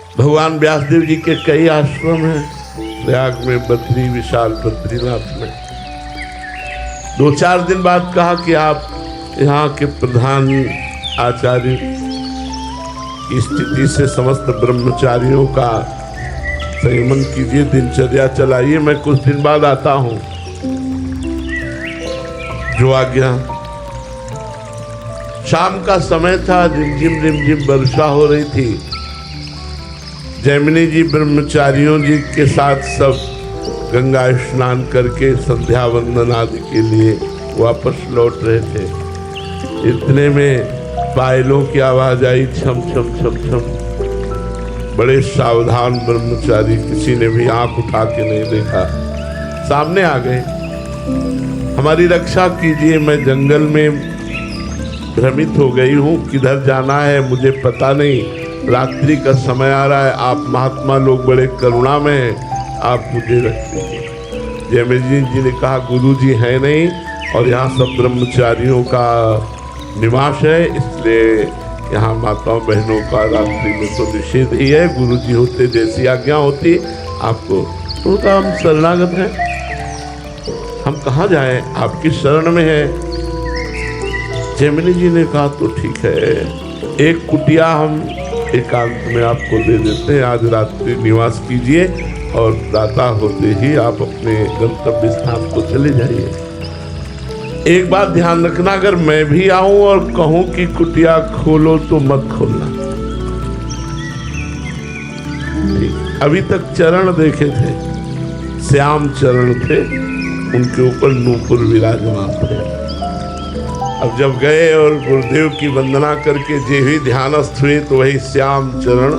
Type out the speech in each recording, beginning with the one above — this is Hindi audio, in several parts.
भगवान व्यासदेव जी के कई आश्रम हैं, प्रयाग में, बद्री, विशाल, बद्रीनाथ में। 2-4 दिन बाद कहा कि आप यहाँ के प्रधान आचार्य की स्थिति से समस्त ब्रह्मचारियों का संयमन कीजिए, दिनचर्या चलाइए, मैं कुछ दिन बाद आता हूँ। जो आज्ञा। शाम का समय था, रिमझिम वर्षा हो रही थी। जैमिनी जी ब्रह्मचारियों जी के साथ सब गंगा स्नान करके संध्या वंदन आदि के लिए वापस लौट रहे थे। इतने में पायलों की आवाज आई, छम छम छम छम। बड़े सावधान ब्रह्मचारी, किसी ने भी आंख उठा के नहीं देखा, सामने आ गए। हमारी रक्षा कीजिए, मैं जंगल में भ्रमित हो गई हूँ, किधर जाना है मुझे पता नहीं, रात्रि का समय आ रहा है, आप महात्मा लोग बड़े करुणा में हैं, आप मुझे रख दीजिए। जैमिनी जी ने कहा, गुरु जी है नहीं और यहाँ सब ब्रह्मचारियों का निवास है, इसलिए यहाँ माताओं बहनों का रात्रि में तो निषेध ही है, गुरु जी होते जैसी आज्ञा होती आपको। तो कहा, हम शरणागत हैं, हम कहाँ जाएं, आपकी शरण में है। जैमिनी जी ने कहा, तो ठीक है, एक कुटिया हम एकांत में आपको दे देते हैं, आज रात्रि निवास कीजिए और प्रातः होते ही आप अपने गंतव्य स्थान को चले जाइए। एक बात ध्यान रखना, अगर मैं भी आऊं और कहूं कि कुटिया खोलो तो मत खोलना। अभी तक चरण देखे थे, श्याम चरण थे, उनके ऊपर नूपुर विराजमान थे। अब जब गए और गुरुदेव की वंदना करके जे ही ध्यानस्थ हुए तो वही श्याम चरण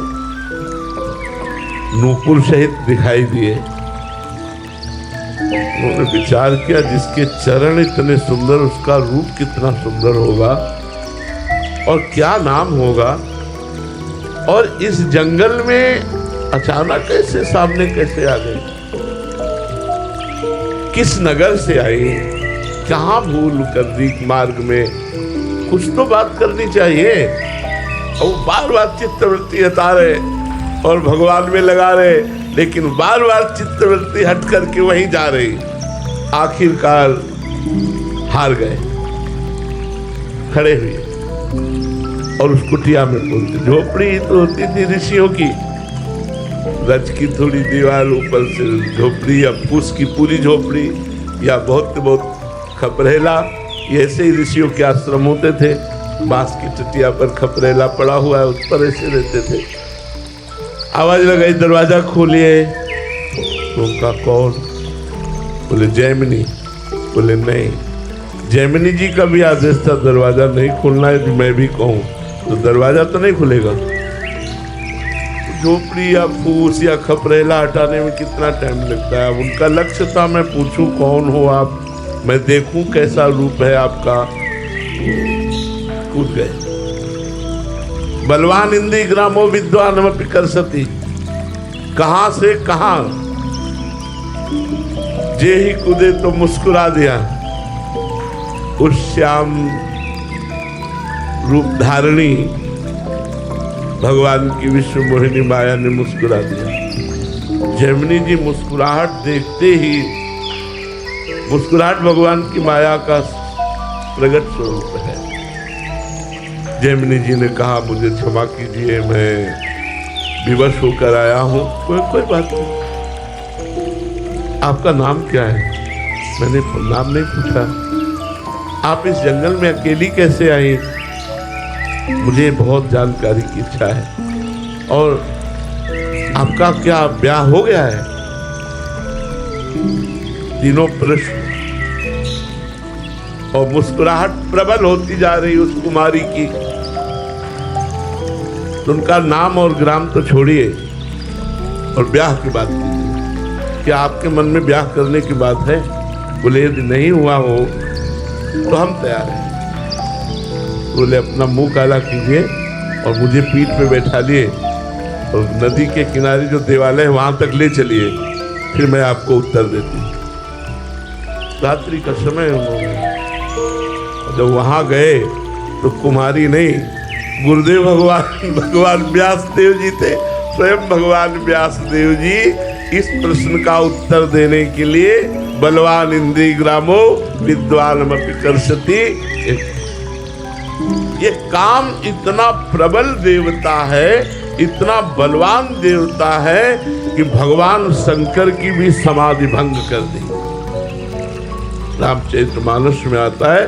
नूपुर सहित दिखाई दिए। उन्होंने विचार किया, जिसके चरण इतने सुंदर, उसका रूप कितना सुंदर होगा और क्या नाम होगा। और इस जंगल में अचानक कैसे सामने कैसे आ गए, किस नगर से आई, कहाँ भूल कर दी मार्ग में, कुछ तो बात करनी चाहिए। और बार बार चित्तवृत्ति हटा रहे और भगवान में लगा रहे, लेकिन बार बार चित्तवृत्ति हट करके वहीं जा रही। आखिरकार हार गए, खड़े हुए और उस कुटिया में पहुंचे। झोपड़ी तो होती थी ऋषियों की, रज की थोड़ी दीवार, ऊपर से झोपड़ी या फूस की पूरी झोपड़ी या बहुत खपरेला, ऐसे ही ऋषियों के आश्रम होते थे। बांस की टटिया पर खपरेला पड़ा हुआ है, उस पर ऐसे रहते थे। आवाज लगाई, दरवाजा खोलिए। तो उनका कौन? बोले जैमिनी। बोले नहीं, जैमिनी जी का भी आदेश था दरवाजा नहीं खोलना है, कि मैं भी कहूँ तो दरवाजा तो नहीं खुलेगा। झोपड़ी या फूस या खपरेला हटाने में कितना टाइम लगता है। उनका लक्ष्य था मैं पूछूं कौन हो आप, मैं देखूं कैसा रूप है आपका। कूद गए। बलवान इंद्री ग्रामो विद्वानमपि करसति, कहां से कहां जे ही कूदे तो मुस्कुरा दिया। उस श्याम रूप धारणी भगवान की विश्व मोहिनी माया ने मुस्कुरा दिया। जैमिनी जी मुस्कुराहट देखते ही, मुस्कुराहट भगवान की माया का प्रगट स्वरूप है। जैमिनी जी ने कहा, मुझे क्षमा कीजिए, मैं विवश होकर आया हूँ। कोई बात नहीं। आपका नाम क्या है? मैंने नाम नहीं पूछा। आप इस जंगल में अकेली कैसे आई? मुझे बहुत जानकारी की इच्छा है। और आपका क्या ब्याह हो गया है? तीनों प्रश्न। और मुस्कुराहट प्रबल होती जा रही उस कुमारी की। तो उनका नाम और ग्राम तो छोड़िए और ब्याह की बात कीजिए। क्या आपके मन में ब्याह करने की बात है? बोले यदि नहीं हुआ हो तो हम तैयार हैं। बोले अपना मुंह काला कीजिए और मुझे पीठ पे बैठा लिए और नदी के किनारे जो देवालय है वहां तक ले चलिए, फिर मैं आपको उत्तर देती। रात्रि का समय उन्होंने, जब वहां गए तो कुमारी नहीं, गुरुदेव भगवान व्यास देव जी थे। स्वयं भगवान व्यासदेव जी इस प्रश्न का उत्तर देने के लिए बलवान इंद्रिय ग्रामो विद्वानमपि कर्षति, ये काम इतना प्रबल देवता है, इतना बलवान देवता है कि भगवान शंकर की भी समाधि भंग कर दी। रामचरितमानस में आता है